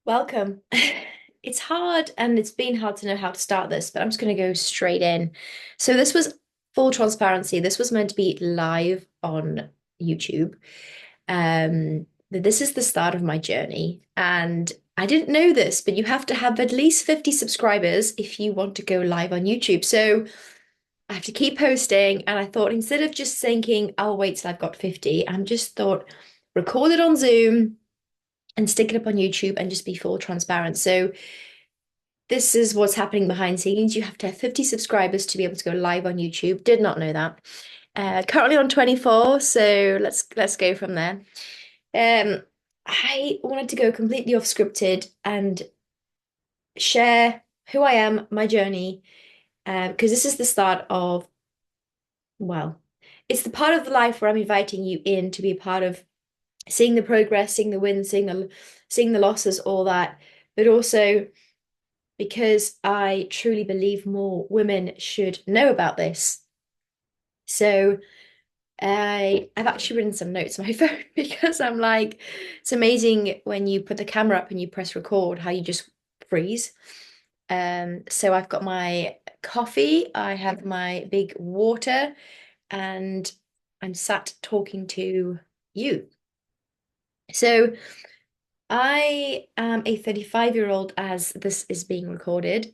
Welcome. It's hard and it's been hard to know how to start this, but I'm just going to go straight in. So, this was full transparency. This was meant to be live on YouTube. But this is the start of my journey. And I didn't know this, but you have to have at least 50 subscribers if you want to go live on YouTube. So, I have to keep posting. And I thought instead of just thinking, I'll wait till I've got 50, I'm just thought, record it on Zoom and stick it up on YouTube and just be full transparent. So this is what's happening behind the scenes. You have to have 50 subscribers to be able to go live on YouTube. Did not know that. Currently on 24, so let's go from there. Um, I wanted to go completely off scripted and share who I am, my journey, because this is the start of, well, it's the part of the life where I'm inviting you in to be a part of seeing the progress, seeing the wins, seeing the losses, all that, but also because I truly believe more women should know about this. So I've actually written some notes on my phone because I'm like, it's amazing when you put the camera up and you press record, how you just freeze. So I've got my coffee, I have my big water, and I'm sat talking to you. So I am a 35-year-old as this is being recorded,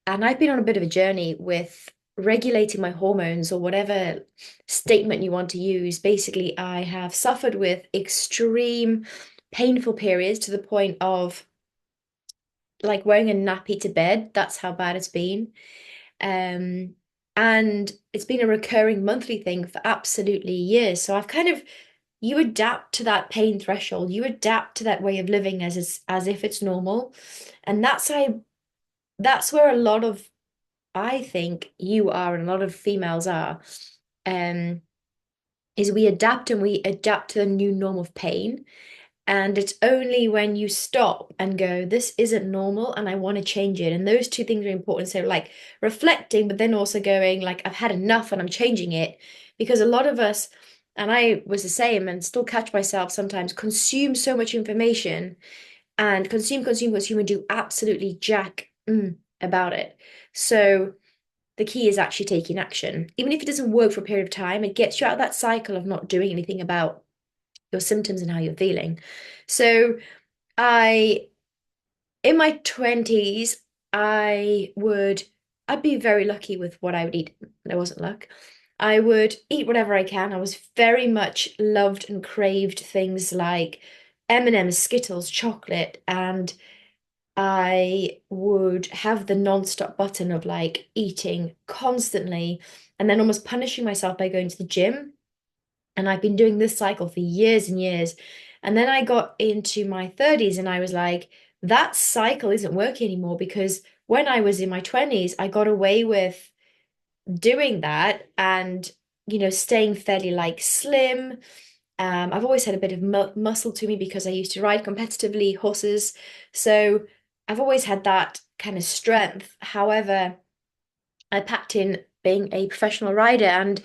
and I've been on a bit of a journey with regulating my hormones or whatever statement you want to use. Basically, I have suffered with extreme painful periods to the point of like wearing a nappy to bed. That's how bad it's been. Um, and it's been a recurring monthly thing for absolutely years. So I've kind of you adapt to that pain threshold. You adapt to that way of living as if it's normal. And that's where a lot of I think you are and a lot of females are, um, is we adapt to the new norm of pain. And it's only when you stop and go, this isn't normal and I want to change it. And those two things are important. So, like reflecting, but then also going, like, I've had enough and I'm changing it. Because a lot of us, and I was the same and still catch myself sometimes, consume so much information and consume, and do absolutely about it. So, the key is actually taking action. Even if it doesn't work for a period of time, it gets you out of that cycle of not doing anything about your symptoms and how you're feeling. So I, in my 20s, I'd be very lucky with what I would eat. There wasn't luck. I would eat whatever I can. I was very much loved and craved things like M&M's, Skittles, chocolate, and I would have the non-stop button of like eating constantly and then almost punishing myself by going to the gym. And I've been doing this cycle for years and years. And then I got into my 30s and I was like, that cycle isn't working anymore because when I was in my 20s, I got away with doing that and, staying fairly like slim. I've always had a bit of muscle to me because I used to ride competitively horses. So I've always had that kind of strength. However, I packed in being a professional rider and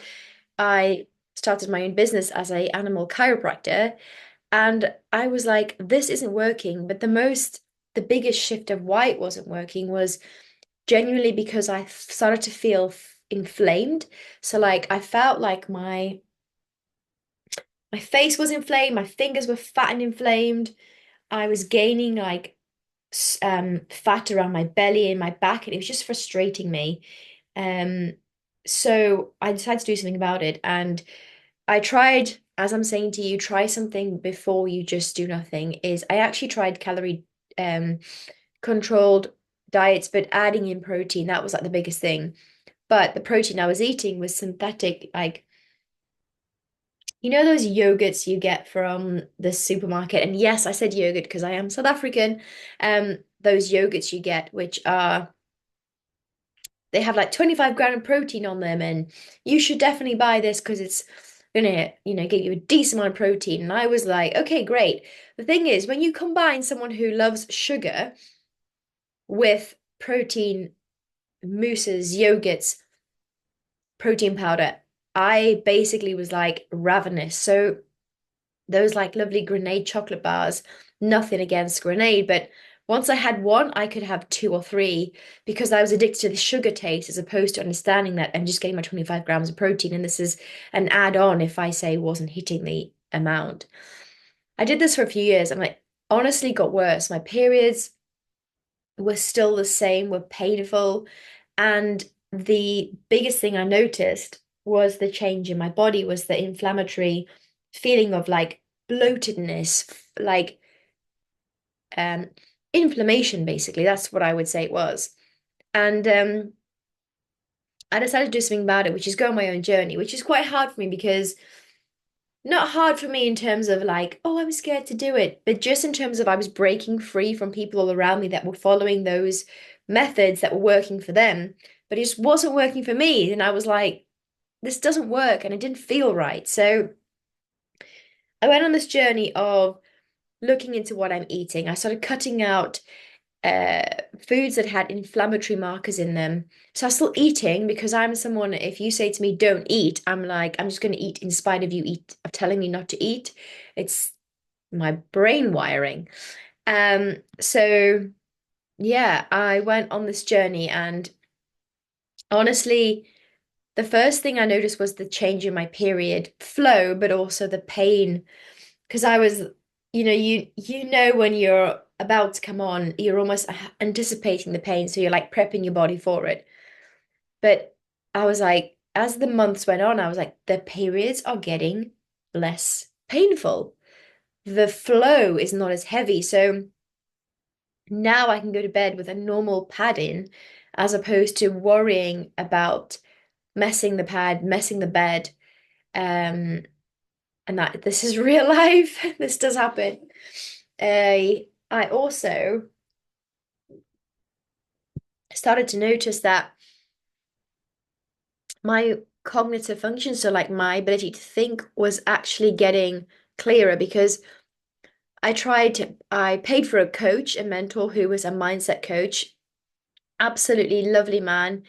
I started my own business as a animal chiropractor. And I was like, this isn't working. But the biggest shift of why it wasn't working was genuinely because I started to feel inflamed. So like I felt like my face was inflamed, my fingers were fat and inflamed. I was gaining like fat around my belly and my back, and it was just frustrating me. Um, so I decided to do something about it, and I tried, as I'm saying to you, try something before you just do nothing. Is I actually tried calorie um controlled diets, but adding in protein, that was like the biggest thing. But the protein I was eating was synthetic, like those yogurts you get from the supermarket. And yes, I said yogurt because I am South African. Those yogurts you get, which are they have like 25 gram of protein on them, and you should definitely buy this because it's gonna, get you a decent amount of protein. And I was like, okay, great. The thing is, when you combine someone who loves sugar with protein mousses, yogurts, protein powder, I basically was like ravenous. So those like lovely Grenade chocolate bars, nothing against Grenade, but Once I had one, I could have two or three because I was addicted to the sugar taste as opposed to understanding that I'm just getting my 25 grams of protein. And this is an add-on if I say wasn't hitting the amount. I did this for a few years and I honestly got worse. My periods were still the same, were painful. And the biggest thing I noticed was the change in my body, was the inflammatory feeling of like bloatedness, like um inflammation, basically. That's what I would say it was. And I decided to do something about it, which is go on my own journey, which is quite hard for me because not hard for me in terms of like, oh, I was scared to do it, but just in terms of I was breaking free from people all around me that were following those methods that were working for them, but it just wasn't working for me. And I was like, this doesn't work, and it didn't feel right. So I went on this journey of looking into what I'm eating. I started cutting out uh foods that had inflammatory markers in them. So I was still eating because I'm someone, if you say to me, don't eat, I'm like, I'm just going to eat in spite of you eat of telling me not to eat. It's my brain wiring. So yeah, I went on this journey and honestly, the first thing I noticed was the change in my period flow, but also the pain. Because I was, you know when you're about to come on, you're almost anticipating the pain, so you're like prepping your body for it. But I was like, as the months went on, I was like, the periods are getting less painful. The flow is not as heavy. So now I can go to bed with a normal pad in, as opposed to worrying about messing the pad, messing the bed. Um, and that this is real life. This does happen. I also started to notice that my cognitive function, so like my ability to think, was actually getting clearer because I paid for a coach, a mentor who was a mindset coach, absolutely lovely man.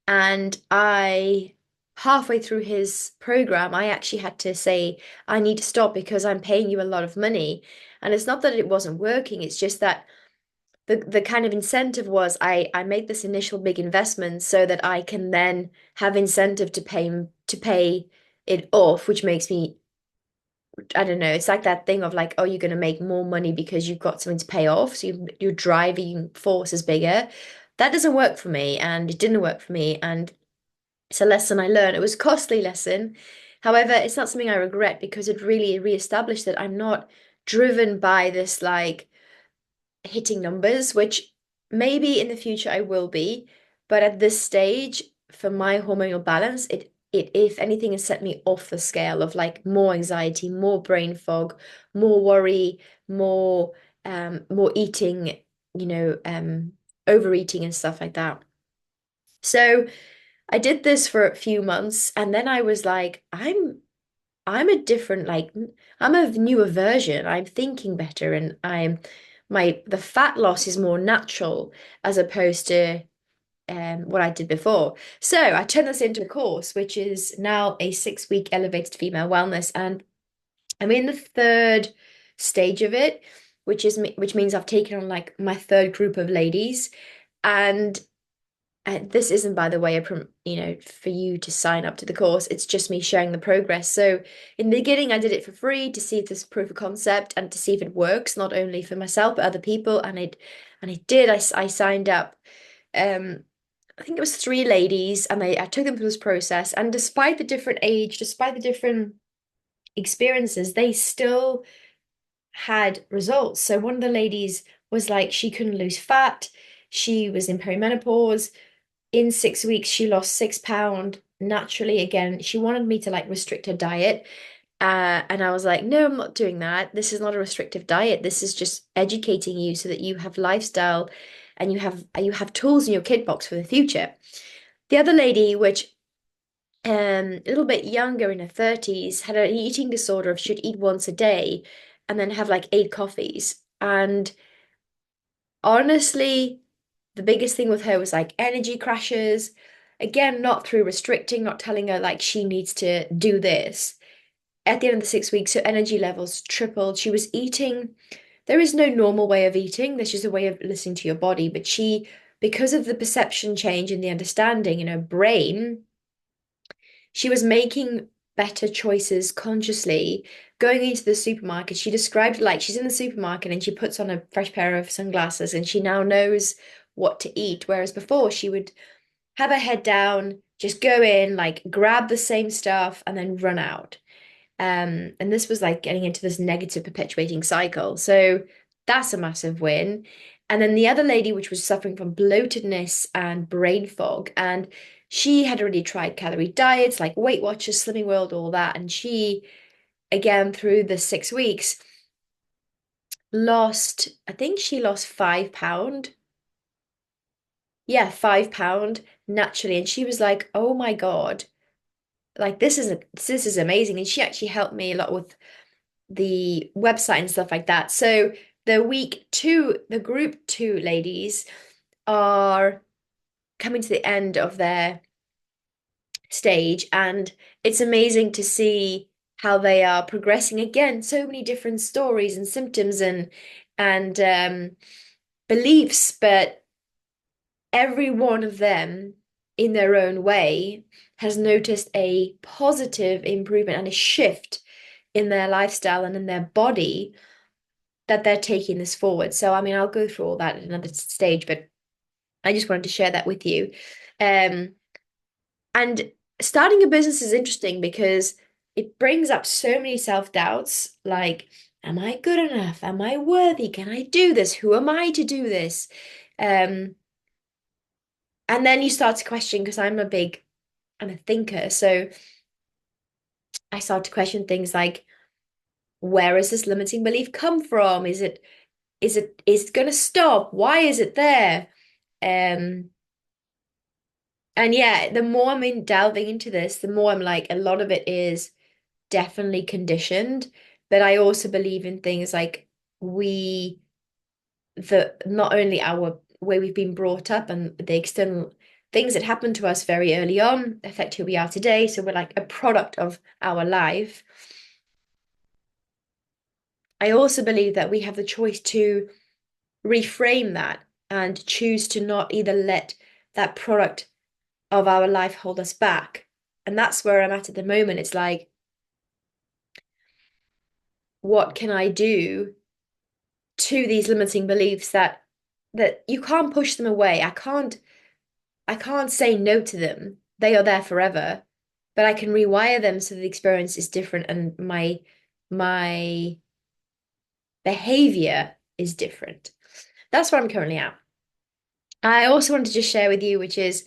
And halfway through his program, I actually had to say, I need to stop because I'm paying you a lot of money. And it's not that it wasn't working, it's just that the kind of incentive was I made this initial big investment so that I can then have incentive to pay it off, which makes me, I don't know, it's like that thing of like, oh, you're going to make more money because you've got something to pay off, so your driving force is bigger. That doesn't work for me, and it didn't work for me, and it's a lesson I learned. It was a costly lesson. However, it's not something I regret because it really reestablished that I'm not driven by this like hitting numbers, which maybe in the future I will be, but at this stage, for my hormonal balance, it if anything has set me off the scale of like more anxiety, more brain fog, more worry, more eating, you know, overeating and stuff like that. So I did this for a few months and then I was like, I'm a different, like, I'm a newer version. I'm thinking better and the fat loss is more natural as opposed to what I did before. So I turned this into a course, which is now a 6-week elevated female wellness. And I'm in the third stage of it, which means I've taken on like my third group of ladies. And this isn't, by the way, for you to sign up to the course. It's just me sharing the progress. So in the beginning, I did it for free to see if there's proof of concept and to see if it works, not only for myself but other people. And it did. I signed up. Um, I think it was 3 ladies, and I took them through this process. And despite the different age, despite the different experiences, they still had results. So one of the ladies was like she couldn't lose fat. She was in perimenopause. In 6 weeks, she lost 6 pounds naturally again. She wanted me to like restrict her diet. And I was like, no, I'm not doing that. This is not a restrictive diet. This is just educating you so that you have lifestyle and you have tools in your kit box for the future. The other lady, which a little bit younger in her 30s, had an eating disorder of should eat once a day and then have like 8 coffees. And honestly, the biggest thing with her was like energy crashes. Again, not through restricting, not telling her like she needs to do this. At the end of the 6 weeks, her energy levels tripled. She was eating there is no normal way of eating. There's just a way of listening to your body. But she, because of the perception change and the understanding in her brain, she was making better choices consciously. Going into the supermarket, she described it like she's in the supermarket and she puts on a fresh pair of sunglasses and she now knows what to eat. Whereas before, she would have her head down, just go in, like grab the same stuff and then run out. And this was like getting into this negative perpetuating cycle. So that's a massive win. And then the other lady, which was suffering from bloatedness and brain fog, and she had already tried calorie diets like Weight Watchers, Slimming World, all that. And she, again, through the 6 weeks, lost, I think she lost 5 pound. Yeah, 5 pound naturally. And she was like, oh my God, like this is amazing. And she actually helped me a lot with the website and stuff like that. So the group two ladies are coming to the end of their stage, and it's amazing to see how they are progressing. Again, so many different stories and symptoms and beliefs, but every one of them in their own way has noticed a positive improvement and a shift in their lifestyle and in their body that they're taking this forward. So, I mean, I'll go through all that at another stage, but I just wanted to share that with you. Um, and starting a business is interesting because it brings up so many self-doubts, like, am I good enough? Am I worthy? Can I do this? Who am I to do this? Um, and then you start to question, because I'm a thinker, so I start to question things like, where is this limiting belief come from? Is it going to stop? Why is it there? Um, and yeah, the more I'm in delving into this, the more I'm like, a lot of it is definitely conditioned. But I also believe in things like we, the not only our way we've been brought up and the external things that happened to us very early on affect who we are today. So we're like a product of our life. I also believe that we have the choice to reframe that and choose to not either let that product of our life hold us back. And that's where I'm at the moment. It's like, what can I do to these limiting beliefs that you can't push them away. I can't say no to them. They are there forever, but I can rewire them so the experience is different and my behavior is different. That's where I'm currently at. I also wanted to just share with you, which is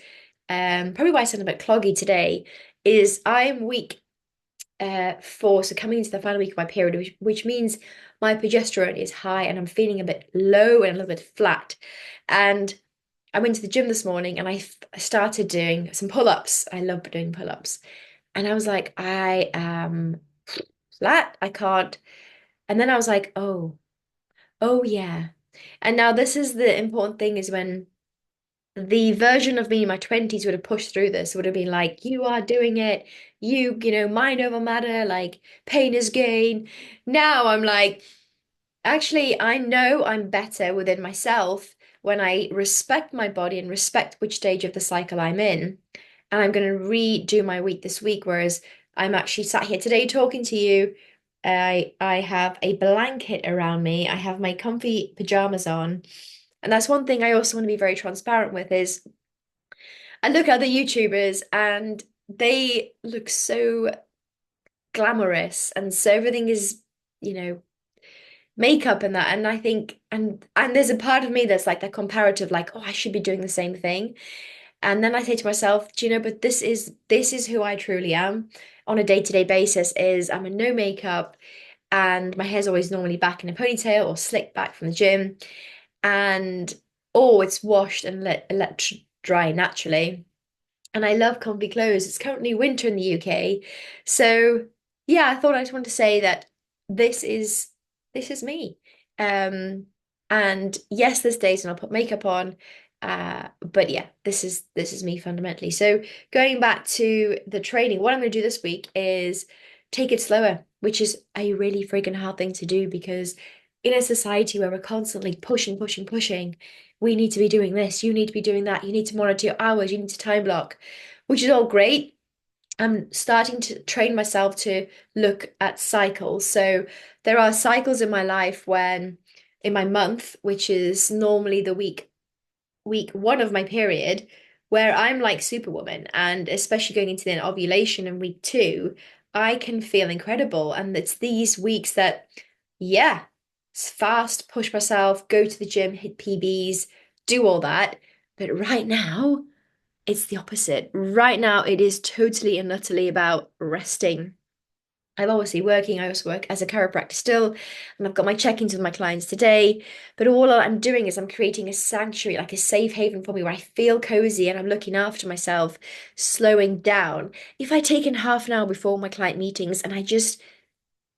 probably why I sound a bit cloggy today, is I'm week 4, so coming into the final week of my period, which means my progesterone is high and I'm feeling a bit low and a little bit flat. And I went to the gym this morning and I started doing some pull-ups. I love doing pull-ups. And I was like, I am flat. I can't. And then I was like, oh yeah. And now this is the important thing is when the version of me in my 20s would have pushed through this, would have been like, you are doing it, mind over matter, like pain is gain. Now I'm like, actually, I know I'm better within myself when I respect my body and respect which stage of the cycle I'm in. And I'm going to redo my week this week, whereas I'm actually sat here today talking to you. I have a blanket around me. I have my comfy pajamas on. And that's one thing I also want to be very transparent with is I look at other YouTubers and they look so glamorous and so everything is, you know, makeup and that. And I think and there's a part of me that's like that comparative, like, oh, I should be doing the same thing. And then I say to myself, do you know, but this is who I truly am on a day-to-day basis is I'm a no makeup and my hair's always normally back in a ponytail or slicked back from the gym. And oh, it's washed and let dry naturally. And I love comfy clothes. It's currently winter in the UK. So yeah, I thought I just wanted to say that this is this is me. Um and yes, there's days when I'll put makeup on. But yeah, this is me fundamentally. So going back to the training, what I'm gonna do this week is take it slower, which is a really freaking hard thing to do because in a society where we're constantly pushing, pushing, pushing, we need to be doing this, you need to be doing that, you need to monitor your hours, you need to time block, which is all great. I'm starting to train myself to look at cycles. So there are cycles in my life when in my month, which is normally the week one of my period, where I'm like superwoman, and especially going into the ovulation in week two, I can feel incredible. And it's these weeks that, yeah, it's fast, push myself, go to the gym, hit PBs, do all that. But right now, it's the opposite. Right now, it is totally and utterly about resting. I'm obviously working. I also work as a chiropractor still, and I've got my check-ins with my clients today. But all I'm doing is I'm creating a sanctuary, like a safe haven for me where I feel cozy and I'm looking after myself, slowing down. If I take in half an hour before my client meetings and I just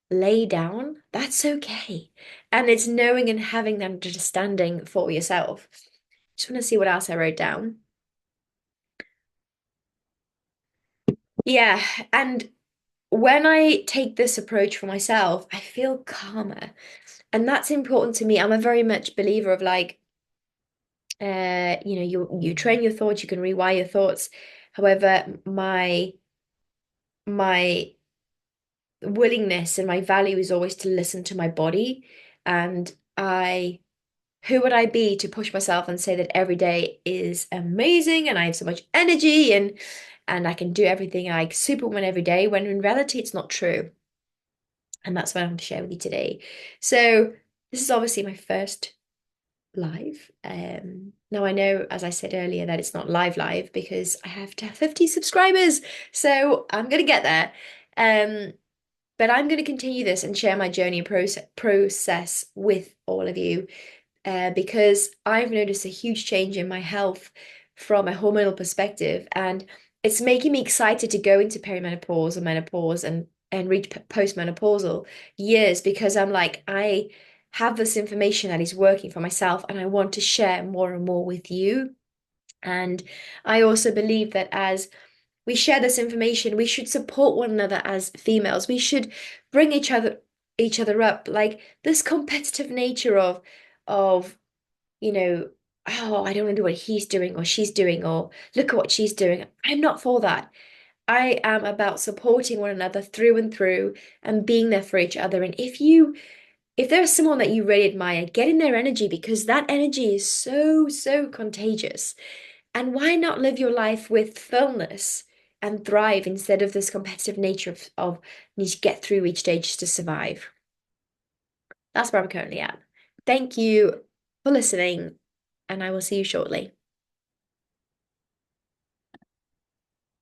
lay down, that's okay. And it's knowing and having that understanding for yourself. Just want to see what else I wrote down. Yeah, and when I take this approach for myself, I feel calmer. And that's important to me. I'm a very much believer of like, you train your thoughts, you can rewire your thoughts. However, my willingness and my value is always to listen to my body. And who would I be to push myself and say that every day is amazing and I have so much energy and I can do everything like Superwoman every day, when in reality it's not true. And that's what I want to share with you today. So this is obviously my first live. Now I know, as I said earlier, that it's not live because I have to have 50 subscribers. So I'm gonna get there. Um, but I'm gonna continue this and share my journey and process with all of you, because I've noticed a huge change in my health from a hormonal perspective, and it's making me excited to go into perimenopause or menopause and reach postmenopausal years, because I'm like, I have this information that is working for myself and I want to share more and more with you. And I also believe that as we share this information, we should support one another as females. We should bring each other up. Like this competitive nature of you know, oh, I don't want to do what he's doing or she's doing, or look at what she's doing. I'm not for that. I am about supporting one another through and through and being there for each other. And if there's someone that you really admire, get in their energy, because that energy is so, so contagious. And why not live your life with fullness and thrive instead of this competitive nature of need to get through each day just to survive? That's where I'm currently at. Thank you for listening, and I will see you shortly.